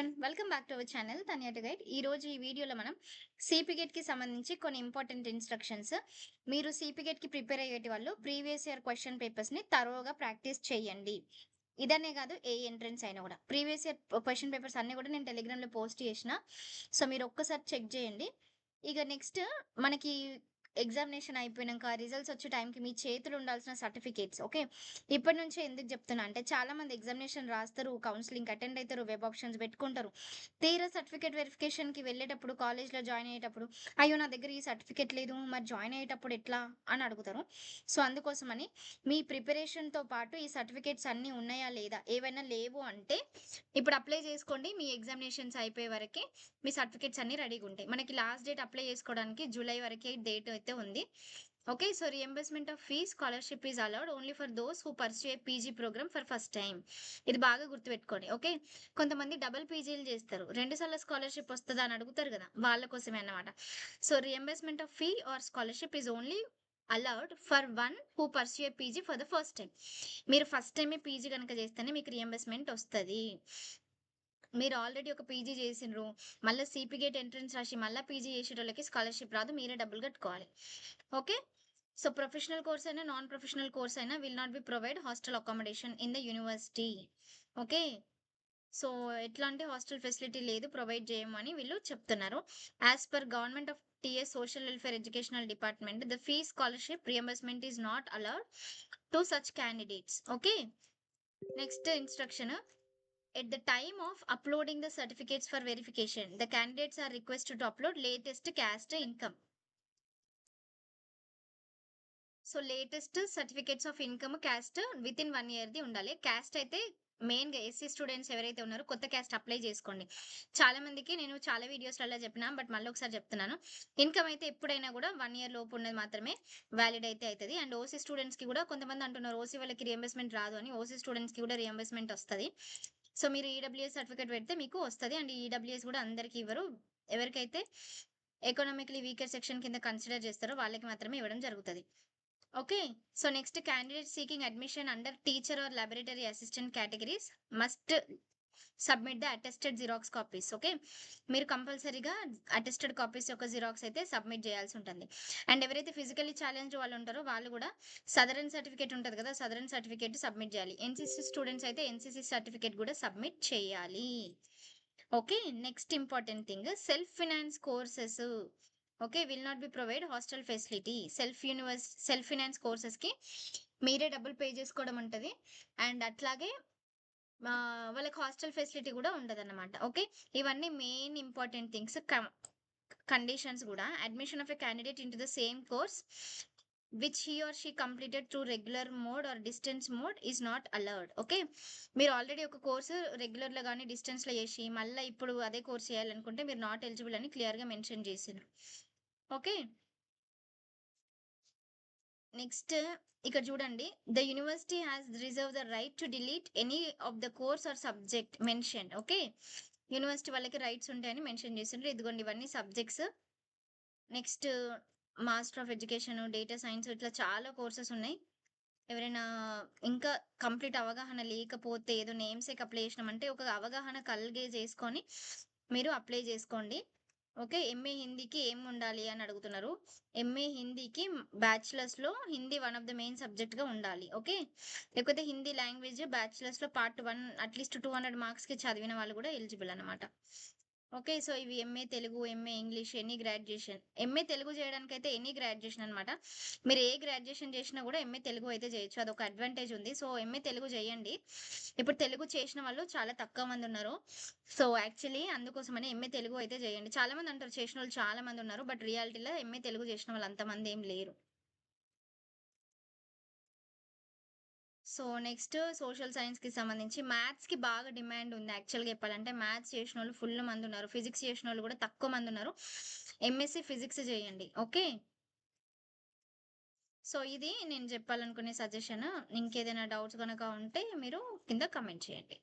Everyone welcome back to our channel Tanya to guide. ఈ రోజు ఈ వీడియోలో మనం సిపి గేట్ కి సంబంధించి కొన్ని ఇంపార్టెంట్ ఇన్స్ట్రక్షన్స్. మీరు సిపి గేట్ కి ప్రిపేర్ అయ్యేటి వాళ్ళు ప్రీవియస్ ఇయర్ క్వశ్చన్ పేపర్స్ ని తరోగా ప్రాక్టీస్ చేయండి. ఇదనే కాదు, ఏ ఎంట్రన్స్ అయినా కూడా ప్రీవియస్ ఇయర్ క్వశ్చన్ పేపర్స్ అన్ని కూడా నేను టెలిగ్రామ్ లో పోస్ట్ చేసిన. సో మీరు ఒక్కసారి చెక్ చేయండి. ఇక నెక్స్ట్ మనకి ఎగ్జామినేషన్ అయిపోయినాక రిజల్ట్స్ వచ్చే టైంకి మీ చేతులు ఉండాల్సిన సర్టిఫికేట్స్. ఓకే, ఇప్పటి నుంచే ఎందుకు చెప్తున్నా అంటే చాలా మంది ఎగ్జామినేషన్ రాస్తారు, కౌన్సిలింగ్ అటెండ్ అవుతారు, వెబ్ ఆప్షన్స్ పెట్టుకుంటారు. తీరా సర్టిఫికేట్ వెరిఫికేషన్కి వెళ్ళేటప్పుడు, కాలేజ్లో జాయిన్ అయ్యేటప్పుడు, అయ్యో నా దగ్గర ఈ సర్టిఫికేట్ లేదు, మరి జాయిన్ అయ్యేటప్పుడు ఎట్లా అని అడుగుతారు. సో అందుకోసమని మీ ప్రిపరేషన్తో పాటు ఈ సర్టిఫికేట్స్ అన్నీ ఉన్నాయా లేదా, ఏవైనా లేవు అంటే ఇప్పుడు అప్లై చేసుకోండి. మీ ఎగ్జామినేషన్స్ అయిపోయే వరకే మీ సర్టిఫికేట్స్ అన్ని రెడీగా ఉంటాయి. మనకి లాస్ట్ డేట్ అప్లై చేసుకోవడానికి జూలై వరకే డేట్ అయితే ఉంది. Okay, so reimbursement of fee scholarship is allowed only for those who pursue a PG program for first time. ఇది బాగా గుర్తుపెట్టుకోండి. ఓకే, కొంతమంది డబుల్ పీజీలు చేస్తారు, 2 సార్లు స్కాలర్షిప్ వస్తుందా అని అడుగుతారు కదా, వాళ్ళ కోసమే అన్నమాట. So reimbursement of fee or scholarship is only allowed for one who pursue a PG for the first time. మీరు ఫస్ట్ టైమే పీజీ కనుక చేస్తేనే మీకు రియంబర్స్మెంట్ వస్తుంది. మీరు ఆల్రెడీ ఒక పీజీ చేసిండ్రు, మళ్ళీ సిపి గేట్ ఎంట్రన్స్ రాసి మళ్ళీ పీజీ చేసేటోళ్ళకి స్కాలర్షిప్ రాదు, మీరే డబ్బులు కట్టుకోవాలి. ఓకే, సో ప్రొఫెషనల్ కోర్స్ అయినా నాన్ ప్రొఫెషనల్ కోర్స్ అయినా will not be provide hostel accommodation in the university. Okay, so ఎట్లాంటి హాస్టల్ ఫెసిలిటీ లేదు, ప్రొవైడ్ చేయమని వీళ్ళు చెప్తున్నారు. As per government of TS social welfare educational department the fee scholarship reimbursement is not allowed to such candidates. Okay, next instruction. At the time of uploading the certificates for verification, the candidates are requested to upload latest caste income. So latest certificates of income caste with in 1 year the ఉండాలి. Caste అయితే main గా SC students ఎవరైతే ఉన్నారో కొత్త caste apply చేసుకోండి. చాలా మందికి నేను చాలా వీడియోస్లలో చెప్పినా, బట్ మళ్ళీ ఒకసారి చెప్తున్నాను. ఇన్కమ్ అయితే ఎప్పుడైనా కూడా 1 year లోపు ఉన్నది మాత్రమే వ్యాలిడ్ అయితే అవుతుంది. అండ్ ఓసీ స్టూడెంట్స్ కి కూడా కొంతమంది అంటున్నారు ఓసీ వాళ్ళకి రియంబర్స్మెంట్ రాదు అని. ఓసీ స్టూడెంట్స్ కి కూడా రియంబర్స్మెంట్ వస్తుంది. సో మీరు ఈడబ్ల్యూఎస్ సర్టిఫికేట్ పెడితే మీకు వస్తుంది. అండ్ ఈడబ్ల్యూఎస్ కూడా అందరికి ఇవ్వరు, ఎవరికైతే ఎకనామికలీ వీకర్ సెక్షన్ కింద కన్సిడర్ చేస్తారో వాళ్ళకి మాత్రమే ఇవ్వడం జరుగుతుంది. Okay, so next candidate seeking admission under teacher or laboratory assistant categories must submit the attested xerox copies. Okay, మీరు కంపల్సరీగా అటెస్టెడ్ కాపీస్ యొక్క జిరాక్స్ అయితే సబ్మిట్ చేయాల్సి ఉంటుంది. అండ్ ఎవరైతే ఫిజికల్లీ ఛాలెంజ్ వాళ్ళు ఉంటారో వాళ్ళు కూడా సదరన్ సర్టిఫికేట్ ఉంటుంది కదా, సదరన్ సర్టిఫికేట్ సబ్మిట్ చేయాలి. ఎన్సీసీ స్టూడెంట్స్ అయితే ఎన్సీసీ సర్టిఫికేట్ కూడా సబ్మిట్ చేయాలి. Okay, next important thing self finance courses. Okay, will not be provide hostel facility. Self finance courses కి మీరే డబ్బులు పే చేసుకోవడం ఉంటుంది. అండ్ అట్లాగే వాళ్ళకి హాస్టల్ ఫెసిలిటీ కూడా ఉండదు అన్నమాట. ఓకే, ఇవన్నీ మెయిన్ ఇంపార్టెంట్ థింగ్స్. కండిషన్స్ కూడా admission of a candidate into the same course which he or she completed through regular mode or distance mode is not allowed. Okay, మీరు already ఒక course రెగ్యులర్లో కానీ డిస్టెన్స్లో చేసి మళ్ళీ ఇప్పుడు అదే కోర్స్ చేయాలనుకుంటే మీరు నాట్ ఎలిజిబుల్ అని క్లియర్గా మెన్షన్ చేసిండ్రు. ఓకే, నెక్స్ట్ ఇక్కడ చూడండి. The university has reserve the right to delete any of the course or subject mention. Okay, university వాళ్ళకి రైట్స్ ఉంటాయని మెన్షన్ చేసిండ్రు. ఇదిగోండి ఇవన్నీ subjects. Next master of education, data science, ఇట్లా చాలా కోర్సెస్ ఉన్నాయి. ఎవరైనా ఇంకా కంప్లీట్ అవగాహన లేకపోతే ఏదో నేమ్సేకి అప్లై చేసినామంటే ఒక అవగాహన కలిగే చేసుకొని మీరు అప్లై చేసుకోండి. ఓకే, ఎంఏ హిందీకి ఏం ఉండాలి అని అడుగుతున్నారు. ఎంఏ హిందీకి బ్యాచిలర్స్లో Hindi one of the main సబ్జెక్ట్గా ఉండాలి. ఓకే, లేకపోతే హిందీ లాంగ్వేజ్ బ్యాచిలర్స్లో పార్ట్ 1 అట్లీస్ట్ 200 మార్క్స్కి చదివిన వాళ్ళు కూడా ఎలిజిబుల్ అనమాట. ఓకే, సో ఇవి MA Telugu, MA English, any graduation. MA Telugu చేయడానికి అయితే ఎనీ గ్రాడ్యుయేషన్ అనమాట. మీరు ఏ గ్రాడ్యుయేషన్ చేసినా కూడా ఎంఏ తెలుగు అయితే చేయొచ్చు, అదొక అడ్వాంటేజ్ ఉంది. సో ఎంఏ తెలుగు చేయండి. ఇప్పుడు తెలుగు చేసిన వాళ్ళు చాలా తక్కువ మంది ఉన్నారు. సో యాక్చువల్లీ అందుకోసమని ఎంఏ తెలుగు అయితే చేయండి. చాలా మంది అంటారు చేసిన వాళ్ళు చాలా మంది ఉన్నారు, బట్ రియాలిటీలో ఎంఏ తెలుగు చేసిన వాళ్ళు అంతమంది ఏం లేరు. సో నెక్స్ట్ సోషల్ సైన్స్కి సంబంధించి మ్యాథ్స్కి బాగా డిమాండ్ ఉంది. యాక్చువల్గా చెప్పాలంటే మ్యాథ్స్ చేసిన వాళ్ళు ఫుల్ మంది ఉన్నారు, ఫిజిక్స్ చేసిన వాళ్ళు కూడా తక్కువ మంది ఉన్నారు. ఎంఎస్సి ఫిజిక్స్ చేయండి. ఓకే, సో ఇది నేను చెప్పాలనుకునే సజెషన్. ఇంకేదైనా డౌట్స్ కనుక ఉంటే మీరు కింద కమెంట్ చేయండి.